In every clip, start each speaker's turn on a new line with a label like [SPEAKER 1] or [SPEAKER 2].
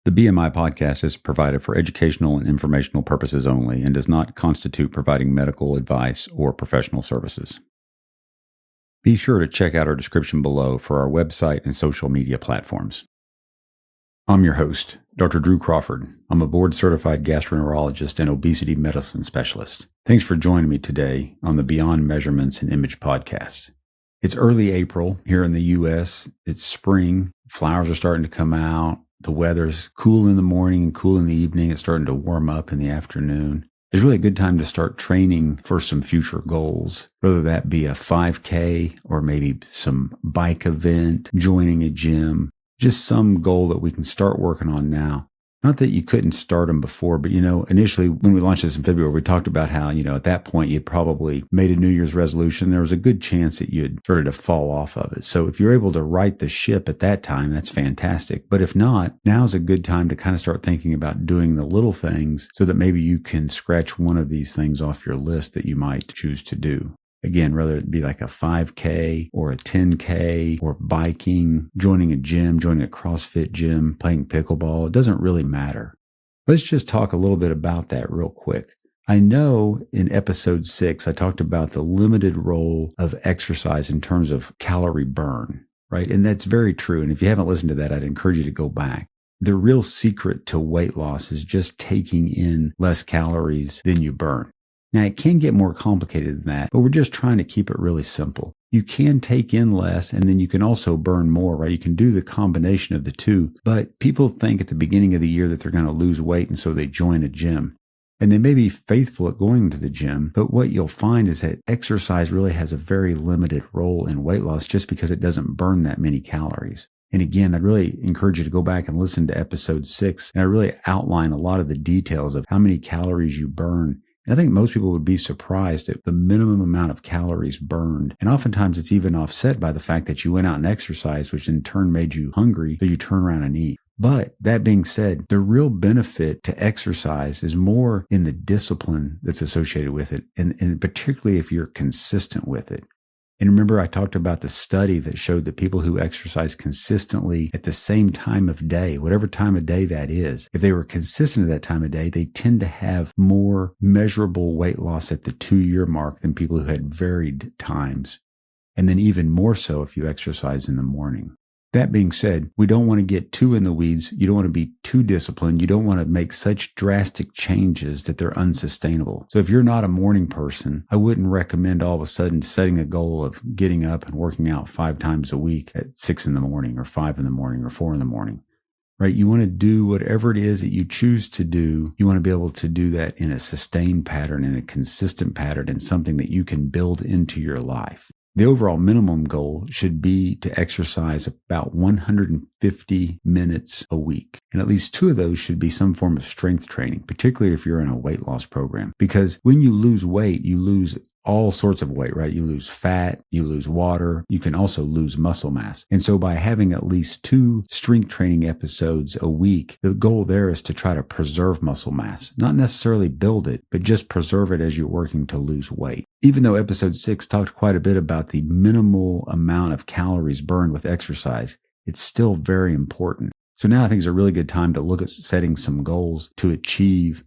[SPEAKER 1] The BMI Podcast is provided for educational and informational purposes only and does not constitute providing medical advice or professional services. Be sure to check out our description below for our website and social media platforms. I'm your host, Dr. Drew Crawford. I'm a board-certified gastroenterologist and obesity medicine specialist. Thanks for joining me today on the Beyond Measurements and Image podcast. It's early April here in the U.S. It's spring. Flowers are starting to come out. The weather's cool in the morning and cool in the evening. It's starting to warm up in the afternoon. It's really a good time to start training for some future goals, whether that be a 5K or maybe some bike event, joining a gym, just some goal that we can start working on now. Not that you couldn't start them before, but initially when we launched this in February, we talked about how, at that point you'd probably made a New Year's resolution. There was a good chance that you'd started to fall off of it. So if you're able to right the ship at that time, that's fantastic. But if not, now's a good time to kind of start thinking about doing the little things so that maybe you can scratch one of these things off your list that you might choose to do. Again, whether it be like a 5K or a 10K or biking, joining a gym, joining a CrossFit gym, playing pickleball, it doesn't really matter. Let's just talk a little bit about that real quick. I know in episode 6, I talked about the limited role of exercise in terms of calorie burn, right? And that's very true. And if you haven't listened to that, I'd encourage you to go back. The real secret to weight loss is just taking in less calories than you burn. Now, it can get more complicated than that, but we're just trying to keep it really simple. You can take in less, and then you can also burn more, right? You can do the combination of the two, but people think at the beginning of the year that they're going to lose weight, and so they join a gym. And they may be faithful at going to the gym, but what you'll find is that exercise really has a very limited role in weight loss just because it doesn't burn that many calories. And again, I'd really encourage you to go back and listen to episode 6, and I really outline a lot of the details of how many calories you burn. And I think most people would be surprised at the minimum amount of calories burned. And oftentimes it's even offset by the fact that you went out and exercised, which in turn made you hungry, so you turn around and eat. But that being said, the real benefit to exercise is more in the discipline that's associated with it, and particularly if you're consistent with it. And remember, I talked about the study that showed that people who exercise consistently at the same time of day, whatever time of day that is, if they were consistent at that time of day, they tend to have more measurable weight loss at the 2-year mark than people who had varied times. And then even more so if you exercise in the morning. That being said, we don't want to get too in the weeds. You don't want to be too disciplined. You don't want to make such drastic changes that they're unsustainable. So if you're not a morning person, I wouldn't recommend all of a sudden setting a goal of getting up and working out 5 times a week at 6 in the morning or 5 in the morning or 4 in the morning, right? You want to do whatever it is that you choose to do. You want to be able to do that in a sustained pattern, in a consistent pattern, and something that you can build into your life. The overall minimum goal should be to exercise about 150 minutes a week. And at least 2 of those should be some form of strength training, particularly if you're in a weight loss program. Because when you lose weight, you lose all sorts of weight, right? You lose fat, you lose water, you can also lose muscle mass. And so by having at least 2 strength training episodes a week, the goal there is to try to preserve muscle mass, not necessarily build it, but just preserve it as you're working to lose weight. Even though episode 6 talked quite a bit about the minimal amount of calories burned with exercise, it's still very important. So now I think it's a really good time to look at setting some goals to achieve.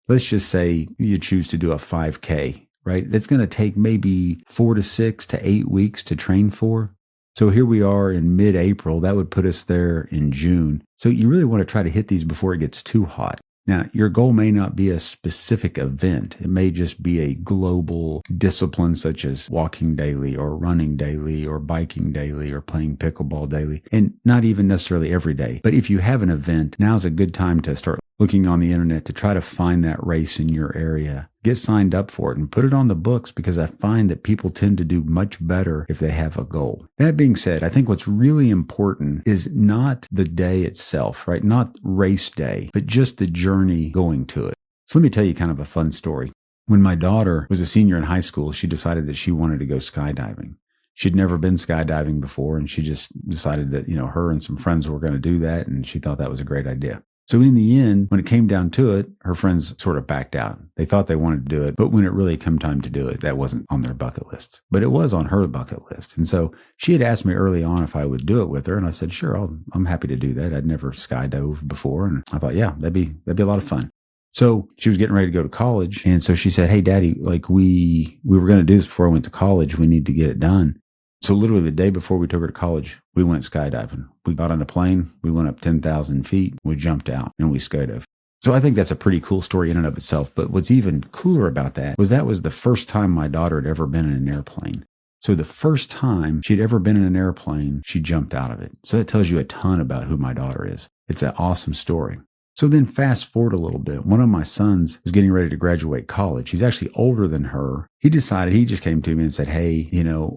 [SPEAKER 1] Let's just say you choose to do a 5K. Right? That's going to take maybe 4 to 6 to 8 weeks to train for. So here we are in mid-April. That would put us there in June. So you really want to try to hit these before it gets too hot. Now, your goal may not be a specific event. It may just be a global discipline such as walking daily or running daily or biking daily or playing pickleball daily, and not even necessarily every day. But if you have an event, now's a good time to start looking on the internet to try to find that race in your area. Get signed up for it and put it on the books, because I find that people tend to do much better if they have a goal. That being said, I think what's really important is not the day itself, right? Not race day, but just the journey going to it. So let me tell you kind of a fun story. When my daughter was a senior in high school, she decided that she wanted to go skydiving. She'd never been skydiving before, and she just decided that, her and some friends were going to do that, and she thought that was a great idea. So in the end, when it came down to it, her friends sort of backed out. They thought they wanted to do it, but when it really came time to do it, that wasn't on their bucket list. But it was on her bucket list. And so she had asked me early on if I would do it with her. And I said, sure, I'm happy to do that. I'd never skydove before. And I thought, yeah, that'd be a lot of fun. So she was getting ready to go to college. And so she said, hey, Daddy, like we were going to do this before I went to college. We need to get it done. So literally the day before we took her to college, we went skydiving. We got on a plane, we went up 10,000 feet, we jumped out, and we skydove. So I think that's a pretty cool story in and of itself. But what's even cooler about that was the first time my daughter had ever been in an airplane. So the first time she'd ever been in an airplane, she jumped out of it. So that tells you a ton about who my daughter is. It's an awesome story. So then fast forward a little bit. One of my sons was getting ready to graduate college. He's actually older than her. He just came to me and said, hey,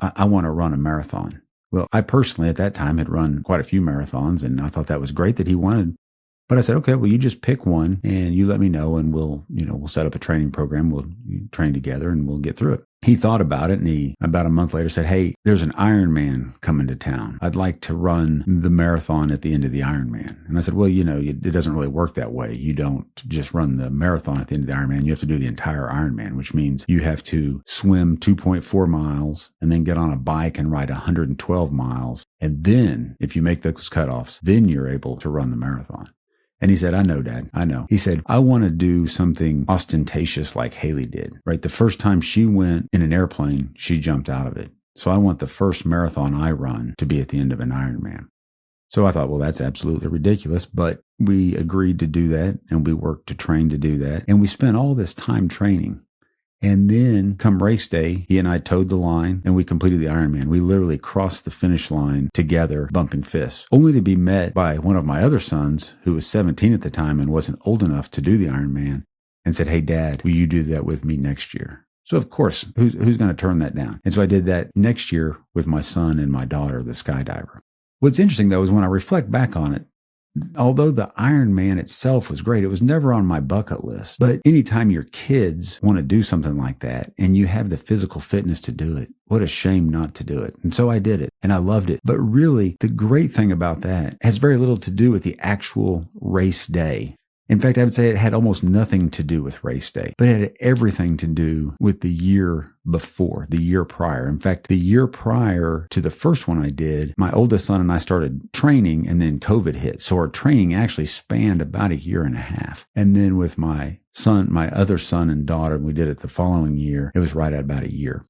[SPEAKER 1] I want to run a marathon. Well, I personally at that time had run quite a few marathons, and I thought that was great that he wanted. But I said, okay, well, you just pick one and you let me know, and we'll set up a training program. We'll train together and we'll get through it. He thought about it, and he about a month later said, hey, there's an Ironman coming to town. I'd like to run the marathon at the end of the Ironman. And I said, well, it doesn't really work that way. You don't just run the marathon at the end of the Ironman. You have to do the entire Ironman, which means you have to swim 2.4 miles and then get on a bike and ride 112 miles. And then if you make those cutoffs, then you're able to run the marathon. And he said, I know, Dad, I know. He said, I want to do something ostentatious like Haley did, right? The first time she went in an airplane, she jumped out of it. So I want the first marathon I run to be at the end of an Ironman. So I thought, well, that's absolutely ridiculous. But we agreed to do that, and we worked to train to do that. And we spent all this time training. And then come race day, he and I towed the line and we completed the Ironman. We literally crossed the finish line together, bumping fists, only to be met by one of my other sons, who was 17 at the time and wasn't old enough to do the Ironman, and said, hey, Dad, will you do that with me next year? So of course, who's going to turn that down? And so I did that next year with my son and my daughter, the skydiver. What's interesting, though, is when I reflect back on it, although the Ironman itself was great, it was never on my bucket list. But anytime your kids want to do something like that and you have the physical fitness to do it, what a shame not to do it. And so I did it and I loved it. But really, the great thing about that has very little to do with the actual race day. In fact, I would say it had almost nothing to do with race day, but it had everything to do with the year before, the year prior. In fact, the year prior to the first one I did, my oldest son and I started training, and then COVID hit. So our training actually spanned about a year and a half. And then with my other son and daughter, we did it the following year. It was right at about a year.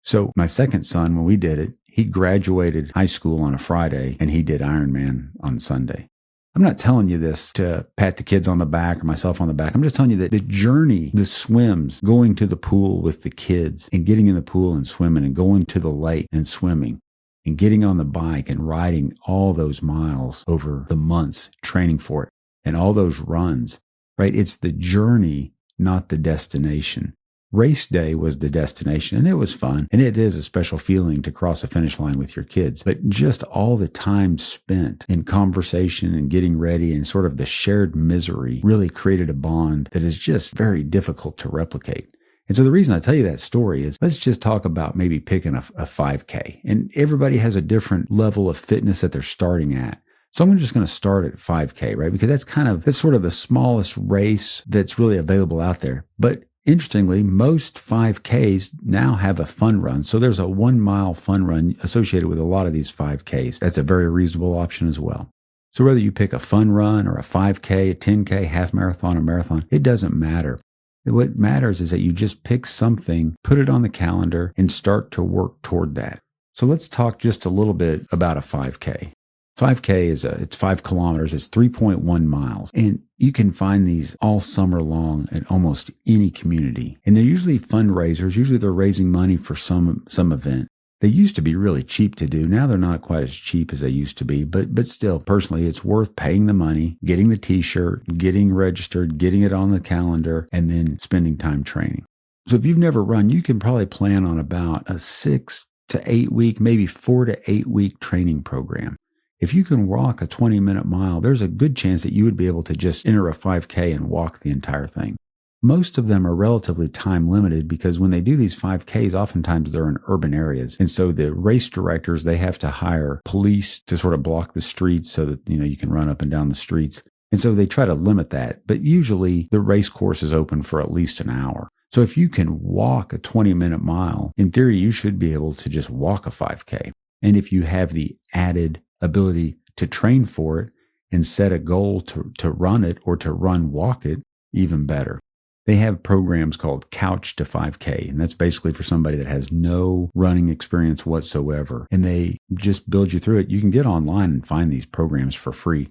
[SPEAKER 1] So my second son, when we did it, he graduated high school on a Friday and he did Ironman on Sunday. I'm not telling you this to pat the kids on the back or myself on the back. I'm just telling you that the journey, the swims, going to the pool with the kids and getting in the pool and swimming and going to the lake and swimming and getting on the bike and riding all those miles over the months, training for it, and all those runs, right? It's the journey, not the destination. Race day was the destination, and it was fun, and it is a special feeling to cross a finish line with your kids. But just all the time spent in conversation and getting ready and sort of the shared misery really created a bond that is just very difficult to replicate. And so the reason I tell you that story is, let's just talk about maybe picking a 5K. And everybody has a different level of fitness that they're starting at. So I'm just going to start at 5K, right? Because that's sort of the smallest race that's really available out there. But interestingly, most 5Ks now have a fun run. So there's a 1 mile fun run associated with a lot of these 5Ks. That's a very reasonable option as well. So whether you pick a fun run or a 5K, a 10K, half marathon, or marathon, it doesn't matter. What matters is that you just pick something, put it on the calendar, and start to work toward that. So let's talk just a little bit about a 5K. 5K it's 5 kilometers. It's 3.1 miles. And you can find these all summer long at almost any community. And they're usually fundraisers. Usually they're raising money for some event. They used to be really cheap to do. Now they're not quite as cheap as they used to be. But still, personally, it's worth paying the money, getting the t-shirt, getting registered, getting it on the calendar, and then spending time training. So if you've never run, you can probably plan on about a 6 to 8 week, maybe 4 to 8 week training program. If you can walk a 20-minute mile, there's a good chance that you would be able to just enter a 5K and walk the entire thing. Most of them are relatively time limited because when they do these 5Ks, oftentimes they're in urban areas. And so the race directors, they have to hire police to sort of block the streets so that, you can run up and down the streets. And so they try to limit that. But usually the race course is open for at least an hour. So if you can walk a 20-minute mile, in theory, you should be able to just walk a 5K. And if you have the added ability to train for it and set a goal to run it or to walk it, even better. They have programs called Couch to 5K, and that's basically for somebody that has no running experience whatsoever. And they just build you through it. You can get online and find these programs for free.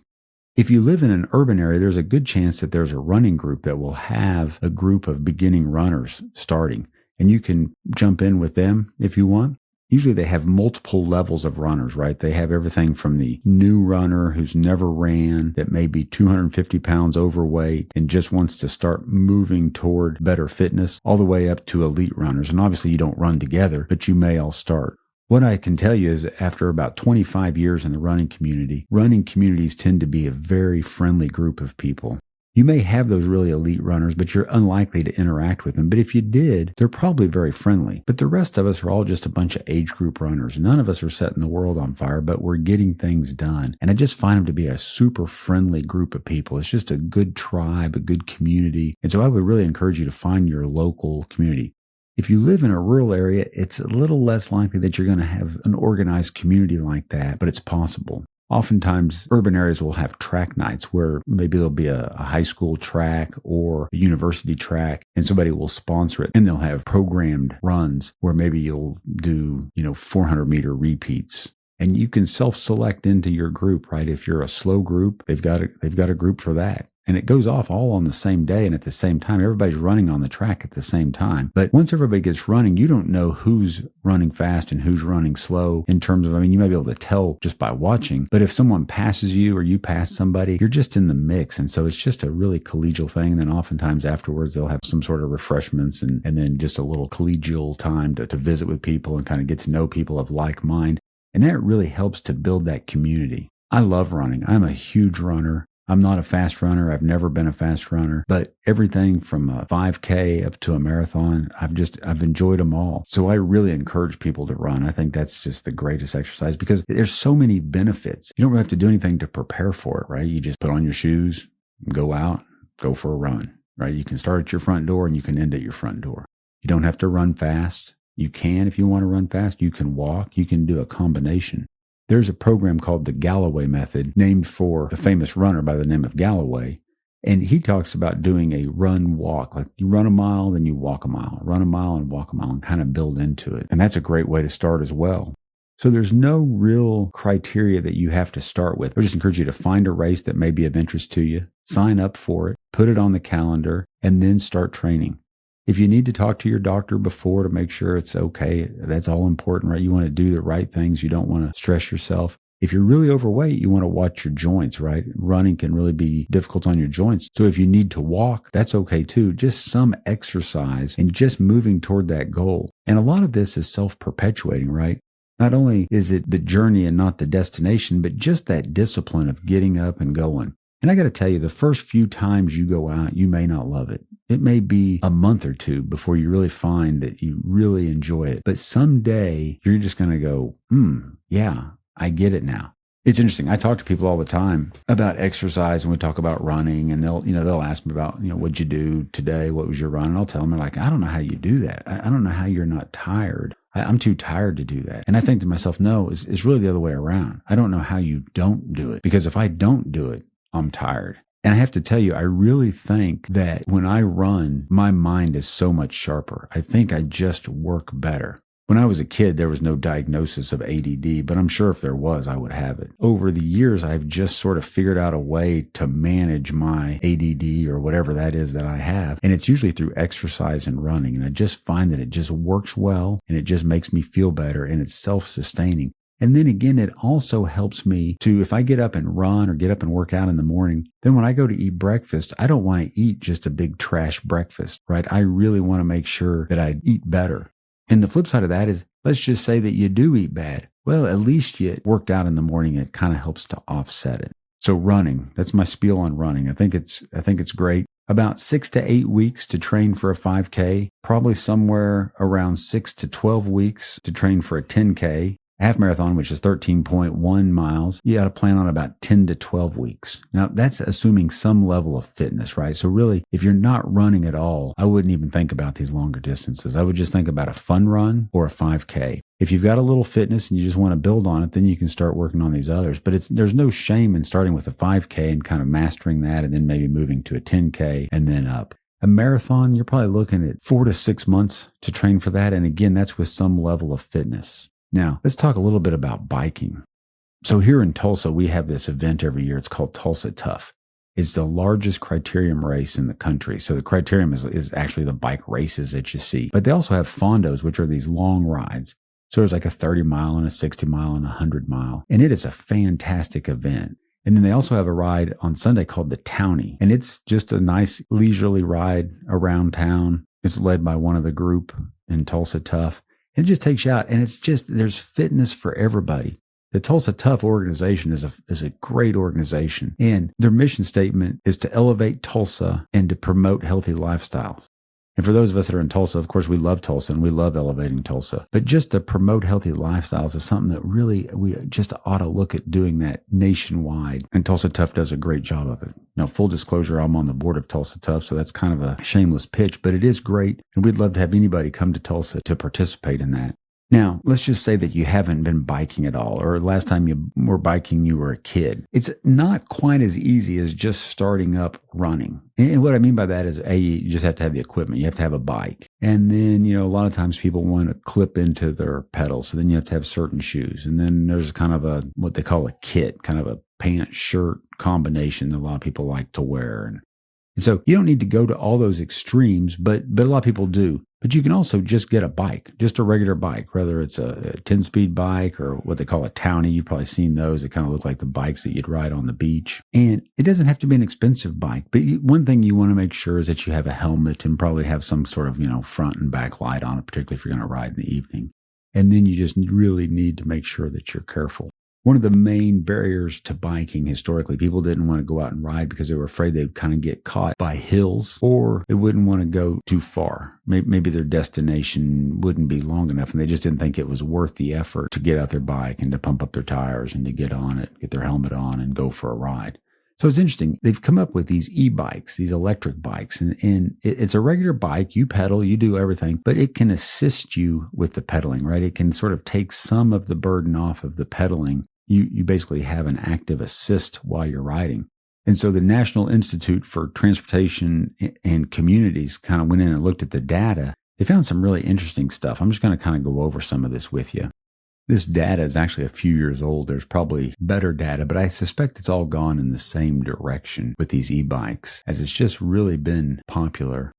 [SPEAKER 1] If you live in an urban area, there's a good chance that there's a running group that will have a group of beginning runners starting, and you can jump in with them if you want. Usually they have multiple levels of runners, right? They have everything from the new runner who's never ran, that may be 250 pounds overweight and just wants to start moving toward better fitness, all the way up to elite runners. And obviously you don't run together, but you may all start. What I can tell you is after about 25 years in the running communities tend to be a very friendly group of people. You may have those really elite runners, but you're unlikely to interact with them. But if you did, they're probably very friendly. But the rest of us are all just a bunch of age group runners. None of us are setting the world on fire, but we're getting things done. And I just find them to be a super friendly group of people. It's just a good tribe, a good community. And so I would really encourage you to find your local community. If you live in a rural area, it's a little less likely that you're going to have an organized community like that, but it's possible. Oftentimes, urban areas will have track nights where maybe there'll be a high school track or a university track, and somebody will sponsor it, and they'll have programmed runs where maybe you'll do, 400-meter repeats. And you can self-select into your group, right? If you're a slow group, they've got a group for that. And it goes off all on the same day and at the same time. Everybody's running on the track at the same time. But once everybody gets running, you don't know who's running fast and who's running slow in terms of, you may be able to tell just by watching. But if someone passes you or you pass somebody, you're just in the mix. And so it's just a really collegial thing. And then oftentimes afterwards, they'll have some sort of refreshments and then just a little collegial time to visit with people and kind of get to know people of like mind. And that really helps to build that community. I love running. I'm a huge runner. I'm not a fast runner. I've never been a fast runner, but everything from a 5K up to a marathon, I've enjoyed them all. So I really encourage people to run. I think that's just the greatest exercise because there's so many benefits. You don't really have to do anything to prepare for it, right? You just put on your shoes, go out, go for a run, right? You can start at your front door and you can end at your front door. You don't have to run fast. You can, if you want to run fast, you can walk, you can do a combination. There's a program called the Galloway method named for a famous runner by the name of Galloway. And he talks about doing a run walk, like you run a mile, then you walk a mile, run a mile and walk a mile and kind of build into it. And that's a great way to start as well. So there's no real criteria that you have to start with. I just encourage you to find a race that may be of interest to you, sign up for it, put it on the calendar, and then start training. If you need to talk to your doctor before to make sure it's okay, that's all important, right? You want to do the right things. You don't want to stress yourself. If you're really overweight, you want to watch your joints, right? Running can really be difficult on your joints. So if you need to walk, that's okay too. Just some exercise and just moving toward that goal. And a lot of this is self-perpetuating, right? Not only is it the journey and not the destination, but just that discipline of getting up and going. And I got to tell you, the first few times you go out, you may not love it. It may be a month or two before you really find that you really enjoy it. But someday you're just going to go, yeah, I get it now. It's interesting. I talk to people all the time about exercise and we talk about running and they'll ask me about, what'd you do today? What was your run? And I'll tell them, they're like, I don't know how you do that. I don't know how you're not tired. I'm too tired to do that. And I think to myself, no, it's really the other way around. I don't know how you don't do it because if I don't do it, I'm tired. And I have to tell you, I really think that when I run, my mind is so much sharper. I think I just work better. When I was a kid, there was no diagnosis of ADD, but I'm sure if there was, I would have it. Over the years, I've just sort of figured out a way to manage my ADD or whatever that is that I have. And it's usually through exercise and running. And I just find that it just works well and it just makes me feel better and it's self-sustaining. And then again, it also helps me to, if I get up and run or get up and work out in the morning, then when I go to eat breakfast, I don't want to eat just a big trash breakfast, right? I really want to make sure that I eat better. And the flip side of that is, let's just say that you do eat bad. Well, at least you worked out in the morning. It kind of helps to offset it. So running, that's my spiel on running. I think it's great. About 6 to 8 weeks to train for a 5K, probably somewhere around 6 to 12 weeks to train for a 10K. Half marathon, which is 13.1 miles, you got to plan on about 10 to 12 weeks. Now, that's assuming some level of fitness, right? So really, if you're not running at all, I wouldn't even think about these longer distances. I would just think about a fun run or a 5K. If you've got a little fitness and you just want to build on it, then you can start working on these others. But there's no shame in starting with a 5K and kind of mastering that and then maybe moving to a 10K and then up. A marathon, you're probably looking at 4 to 6 months to train for that. And again, that's with some level of fitness. Now, let's talk a little bit about biking. So here in Tulsa, we have this event every year. It's called Tulsa Tough. It's the largest criterium race in the country. So the criterium is actually the bike races that you see. But they also have fondos, which are these long rides. So there's like a 30 mile and a 60 mile and a 100 mile. And it is a fantastic event. And then they also have a ride on Sunday called the Townie. And it's just a nice leisurely ride around town. It's led by one of the group in Tulsa Tough. It just takes you out, and it's just, there's fitness for everybody. The Tulsa Tough organization is a great organization, and their mission statement is to elevate Tulsa and to promote healthy lifestyles. And for those of us that are in Tulsa, of course, we love Tulsa and we love elevating Tulsa. But just to promote healthy lifestyles is something that really we just ought to look at doing that nationwide. And Tulsa Tough does a great job of it. Now, full disclosure, I'm on the board of Tulsa Tough, so that's kind of a shameless pitch, but it is great. And we'd love to have anybody come to Tulsa to participate in that. Now, let's just say that you haven't been biking at all, or last time you were biking, you were a kid. It's not quite as easy as just starting up running. And what I mean by that is, you just have to have the equipment. You have to have a bike. And then, a lot of times people want to clip into their pedals. So then you have to have certain shoes. And then there's kind of what they call a kit, kind of a pant shirt combination that a lot of people like to wear. And so you don't need to go to all those extremes, but a lot of people do. But you can also just get a bike, just a regular bike, whether it's a 10-speed bike or what they call a Townie. You've probably seen those. They kind of look like the bikes that you'd ride on the beach. And it doesn't have to be an expensive bike. But one thing you want to make sure is that you have a helmet and probably have some sort of, front and back light on it, particularly if you're going to ride in the evening. And then you just really need to make sure that you're careful. One of the main barriers to biking historically, people didn't want to go out and ride because they were afraid they'd kind of get caught by hills, or they wouldn't want to go too far. Maybe their destination wouldn't be long enough and they just didn't think it was worth the effort to get out their bike and to pump up their tires and to get on it, get their helmet on and go for a ride. So it's interesting. They've come up with these e-bikes, these electric bikes, and it's a regular bike. You pedal, you do everything, but it can assist you with the pedaling, right? It can sort of take some of the burden off of the pedaling. You basically have an active assist while you're riding. And so the National Institute for Transportation and Communities kind of went in and looked at the data. They found some really interesting stuff. I'm just going to kind of go over some of this with you. This data is actually a few years old. There's probably better data, but I suspect it's all gone in the same direction with these e-bikes, as it's just really been popular.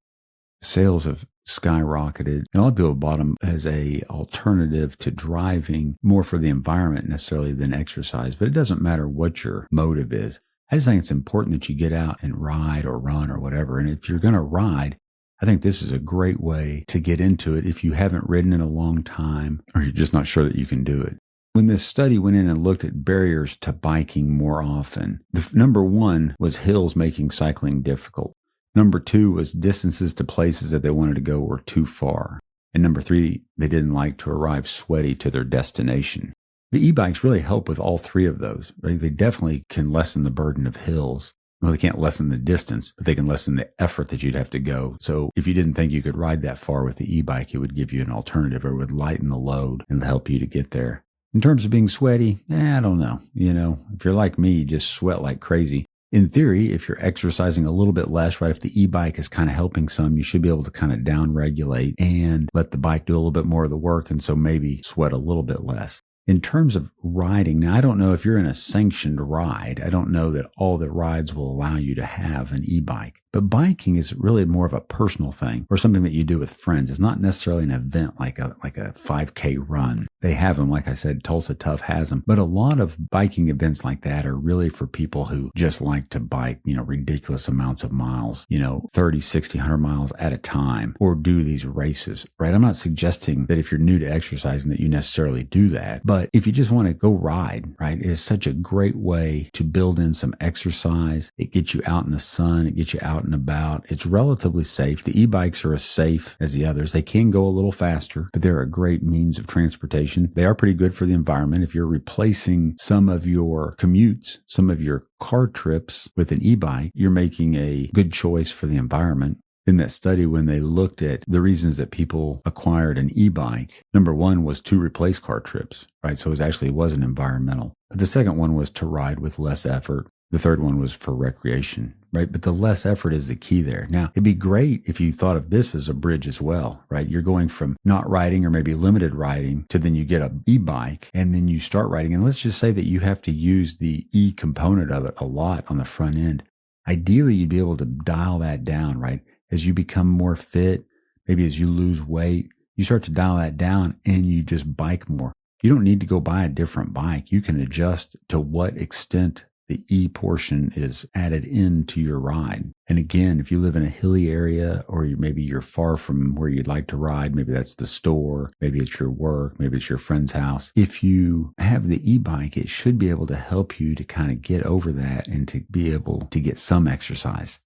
[SPEAKER 1] Sales have skyrocketed. And a lot of people bought them as a alternative to driving, more for the environment necessarily than exercise. But it doesn't matter what your motive is. I just think it's important that you get out and ride or run or whatever. And if you're going to ride, I think this is a great way to get into it if you haven't ridden in a long time or you're just not sure that you can do it. When this study went in and looked at barriers to biking more often, the number one was hills making cycling difficult. Number two was distances to places that they wanted to go were too far. And number three, they didn't like to arrive sweaty to their destination. The e-bikes really help with all three of those, right? They definitely can lessen the burden of hills. Well, they can't lessen the distance, but they can lessen the effort that you'd have to go. So if you didn't think you could ride that far with the e-bike, it would give you an alternative, or it would lighten the load and help you to get there. In terms of being sweaty, I don't know. If you're like me, you just sweat like crazy. In theory, if you're exercising a little bit less, right, if the e-bike is kind of helping some, you should be able to kind of down-regulate and let the bike do a little bit more of the work, and so maybe sweat a little bit less. In terms of riding, now I don't know if you're in a sanctioned ride. I don't know that all the rides will allow you to have an e-bike. But biking is really more of a personal thing, or something that you do with friends. It's not necessarily an event like a 5K run. They have them, like I said, Tulsa Tough has them. But a lot of biking events like that are really for people who just like to bike, ridiculous amounts of miles, 30, 60, 100 miles at a time, or do these races, right? I'm not suggesting that if you're new to exercising that you necessarily do that. But if you just want to go ride, right, it is such a great way to build in some exercise. It gets you out in the sun. It gets you out and about. It's relatively safe. The e-bikes are as safe as the others. They can go a little faster, but they're a great means of transportation. transportation. They are pretty good for the environment. If you're replacing some of your commutes, some of your car trips with an e-bike, you're making a good choice for the environment. In that study, when they looked at the reasons that people acquired an e-bike, number one was to replace car trips, right? So it wasn't environmental. But the second one was to ride with less effort. The third one was for recreation, right? But the less effort is the key there. Now, it'd be great if you thought of this as a bridge as well, right? You're going from not riding or maybe limited riding to then you get an e-bike and then you start riding. And let's just say that you have to use the e component of it a lot on the front end. Ideally, you'd be able to dial that down, right? As you become more fit, maybe as you lose weight, you start to dial that down and you just bike more. You don't need to go buy a different bike. You can adjust to what extent the E portion is added into your ride. And again, if you live in a hilly area or maybe you're far from where you'd like to ride, maybe that's the store, maybe it's your work, maybe it's your friend's house. If you have the e-bike, it should be able to help you to kind of get over that and to be able to get some exercise.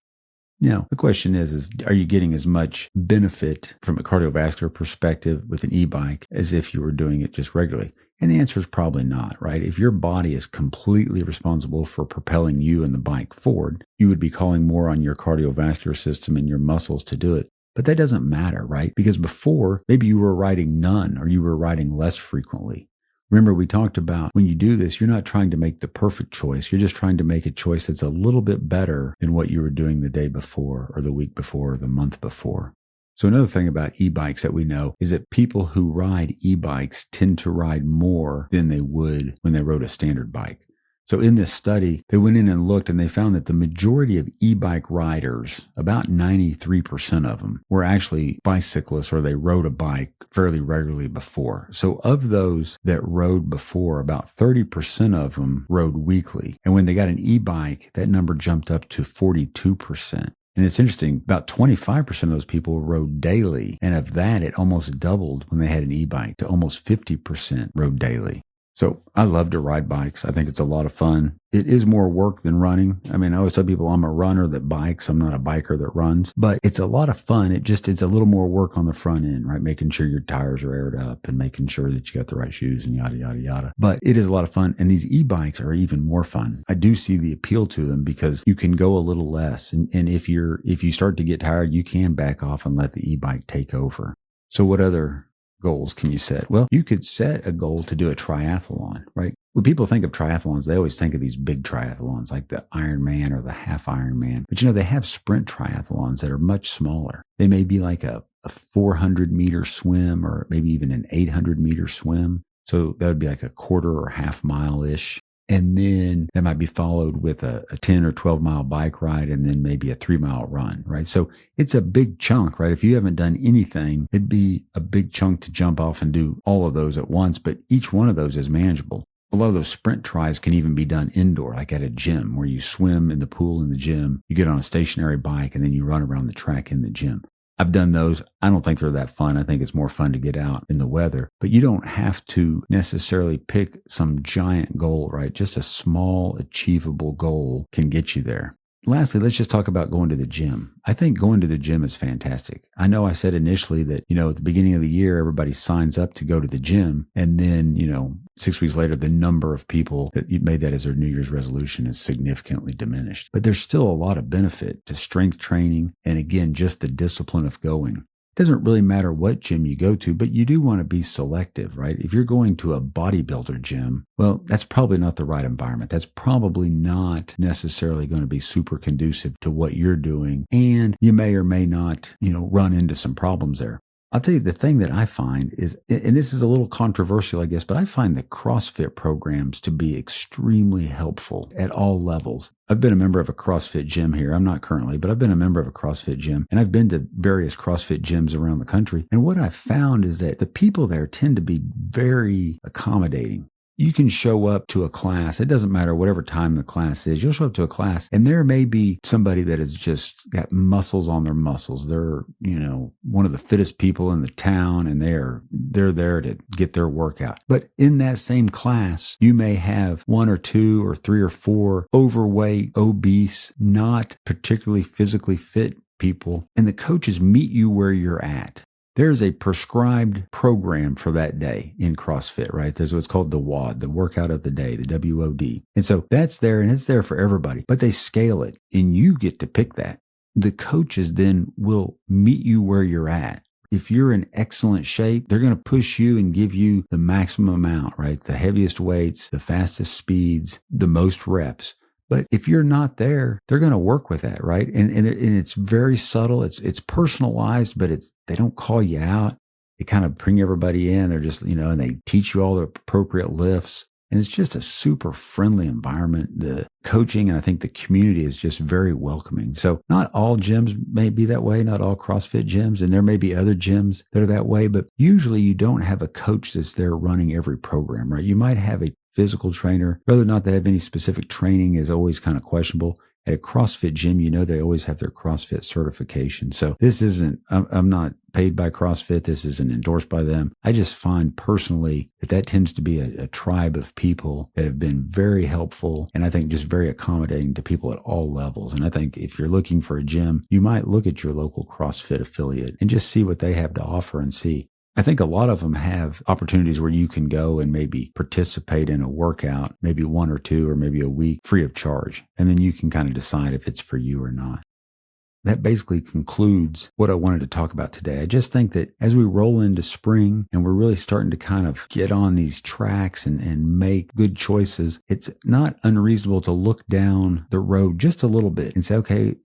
[SPEAKER 1] Now, the question is are you getting as much benefit from a cardiovascular perspective with an e-bike as if you were doing it just regularly? And the answer is probably not, right? If your body is completely responsible for propelling you and the bike forward, you would be calling more on your cardiovascular system and your muscles to do it. But that doesn't matter, right? Because before, maybe you were riding none or you were riding less frequently. Remember, we talked about when you do this, you're not trying to make the perfect choice. You're just trying to make a choice that's a little bit better than what you were doing the day before or the week before or the month before. So another thing about e-bikes that we know is that people who ride e-bikes tend to ride more than they would when they rode a standard bike. So in this study, they went in and looked and they found that the majority of e-bike riders, about 93% of them, were actually bicyclists or they rode a bike fairly regularly before. So of those that rode before, about 30% of them rode weekly. And when they got an e-bike, that number jumped up to 42%. And it's interesting, about 25% of those people rode daily. And of that, it almost doubled when they had an e-bike to almost 50% rode daily. So I love to ride bikes. I think it's a lot of fun. It is more work than running. I mean, I always tell people I'm a runner that bikes. I'm not a biker that runs, but it's a lot of fun. It's a little more work on the front end, right? Making sure your tires are aired up and making sure that you got the right shoes and yada, yada, yada. But it is a lot of fun. And these e-bikes are even more fun. I do see the appeal to them because you can go a little less. And if you start to get tired, you can back off and let the e-bike take over. So what other goals can you set? Well, you could set a goal to do a triathlon, right? When people think of triathlons, they always think of these big triathlons like the Ironman or the half Ironman. But they have sprint triathlons that are much smaller. They may be like a 400-meter swim or maybe even an 800-meter swim. So that would be like a quarter or half mile-ish. And then that might be followed with a 10 or 12 mile bike ride and then maybe a 3-mile run, right? So it's a big chunk, right? If you haven't done anything, it'd be a big chunk to jump off and do all of those at once, but each one of those is manageable. A lot of those sprint tries can even be done indoor, like at a gym where you swim in the pool in the gym, you get on a stationary bike, and then you run around the track in the gym. I've done those. I don't think they're that fun. I think it's more fun to get out in the weather. But you don't have to necessarily pick some giant goal, right? Just a small, achievable goal can get you there. Lastly, let's just talk about going to the gym. I think going to the gym is fantastic. I know I said initially that, at the beginning of the year, everybody signs up to go to the gym. And then, 6 weeks later, the number of people that made that as their New Year's resolution is significantly diminished. But there's still a lot of benefit to strength training. And again, just the discipline of going. It doesn't really matter what gym you go to, but you do want to be selective, right? If you're going to a bodybuilder gym, well, that's probably not the right environment. That's probably not necessarily going to be super conducive to what you're doing. And you may or may not, run into some problems there. I'll tell you the thing that I find is, and this is a little controversial, I guess, but I find the CrossFit programs to be extremely helpful at all levels. I've been a member of a CrossFit gym here. I'm not currently, but I've been a member of a CrossFit gym, and I've been to various CrossFit gyms around the country. And what I've found is that the people there tend to be very accommodating. You can show up to a class. It doesn't matter whatever time the class is. You'll show up to a class and there may be somebody that has just got muscles on their muscles. They're, one of the fittest people in the town and they're there to get their workout. But in that same class, you may have 1 or 2 or 3 or 4 overweight, obese, not particularly physically fit people. And the coaches meet you where you're at. there's a prescribed program for that day in CrossFit, right? There's what's called the WOD, the workout of the day, the WOD. And so that's there and it's there for everybody, but they scale it and you get to pick that. The coaches then will meet you where you're at. If you're in excellent shape, they're going to push you and give you the maximum amount, right? The heaviest weights, the fastest speeds, the most reps. But if you're not there, they're going to work with that, right? And it's very subtle. It's personalized, but they don't call you out. They kind of bring everybody in. They're just, and they teach you all the appropriate lifts. And it's just a super friendly environment. The coaching and I think the community is just very welcoming. So not all gyms may be that way, not all CrossFit gyms, and there may be other gyms that are that way, but usually you don't have a coach that's there running every program, right? You might have a physical trainer. Whether or not they have any specific training is always kind of questionable. At a CrossFit gym, they always have their CrossFit certification. So this isn't, I'm not paid by CrossFit. This isn't endorsed by them. I just find personally that tends to be a tribe of people that have been very helpful and I think just very accommodating to people at all levels. And I think if you're looking for a gym, you might look at your local CrossFit affiliate and just see what they have to offer and see. I think a lot of them have opportunities where you can go and maybe participate in a workout, maybe one or two or maybe a week free of charge. And then you can kind of decide if it's for you or not. That basically concludes what I wanted to talk about today. I just think that as we roll into spring and we're really starting to kind of get on these tracks and make good choices, it's not unreasonable to look down the road just a little bit and say, okay,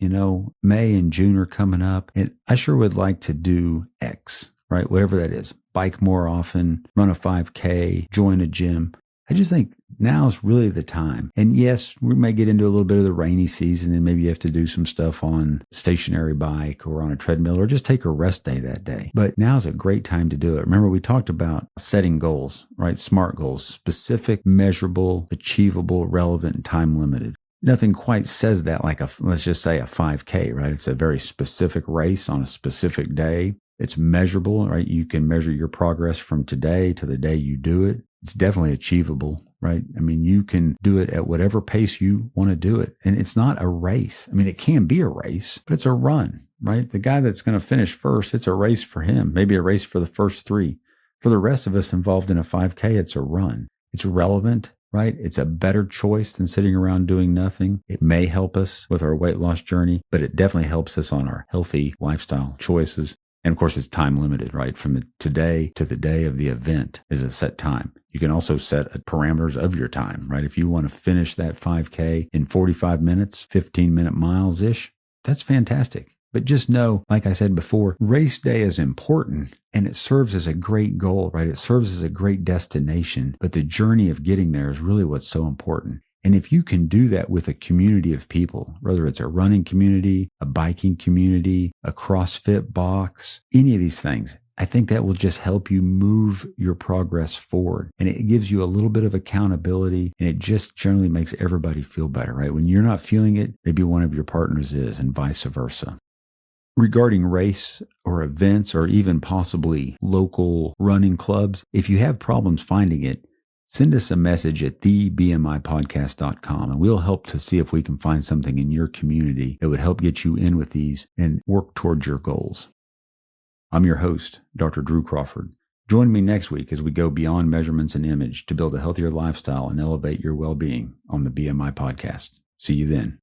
[SPEAKER 1] May and June are coming up and I sure would like to do X. Right? Whatever that is, bike more often, run a 5K, join a gym. I just think now is really the time. And yes, we may get into a little bit of the rainy season and maybe you have to do some stuff on stationary bike or on a treadmill or just take a rest day that day. But now is a great time to do it. Remember, we talked about setting goals, right? SMART goals, specific, measurable, achievable, relevant, and time limited. Nothing quite says that like let's just say a 5K, right? It's a very specific race on a specific day. It's measurable, right? You can measure your progress from today to the day you do it. It's definitely achievable, right? I mean, you can do it at whatever pace you want to do it. And it's not a race. I mean, it can be a race, but it's a run, right? The guy that's going to finish first, it's a race for him, maybe a race for the first three. For the rest of us involved in a 5K, it's a run. It's relevant, right? It's a better choice than sitting around doing nothing. It may help us with our weight loss journey, but it definitely helps us on our healthy lifestyle choices. And of course, it's time limited, right? From today to the day of the event is a set time. You can also set parameters of your time, right? If you want to finish that 5K in 45 minutes, 15-minute miles-ish, that's fantastic. But just know, like I said before, race day is important and it serves as a great goal, right? It serves as a great destination, but the journey of getting there is really what's so important. And if you can do that with a community of people, whether it's a running community, a biking community, a CrossFit box, any of these things, I think that will just help you move your progress forward. And it gives you a little bit of accountability and it just generally makes everybody feel better, right? When you're not feeling it, maybe one of your partners is and vice versa. Regarding race or events or even possibly local running clubs, if you have problems finding it, send us a message at thebmipodcast.com and we'll help to see if we can find something in your community that would help get you in with these and work towards your goals. I'm your host, Dr. Drew Crawford. Join me next week as we go beyond measurements and image to build a healthier lifestyle and elevate your well-being on the BMI Podcast. See you then.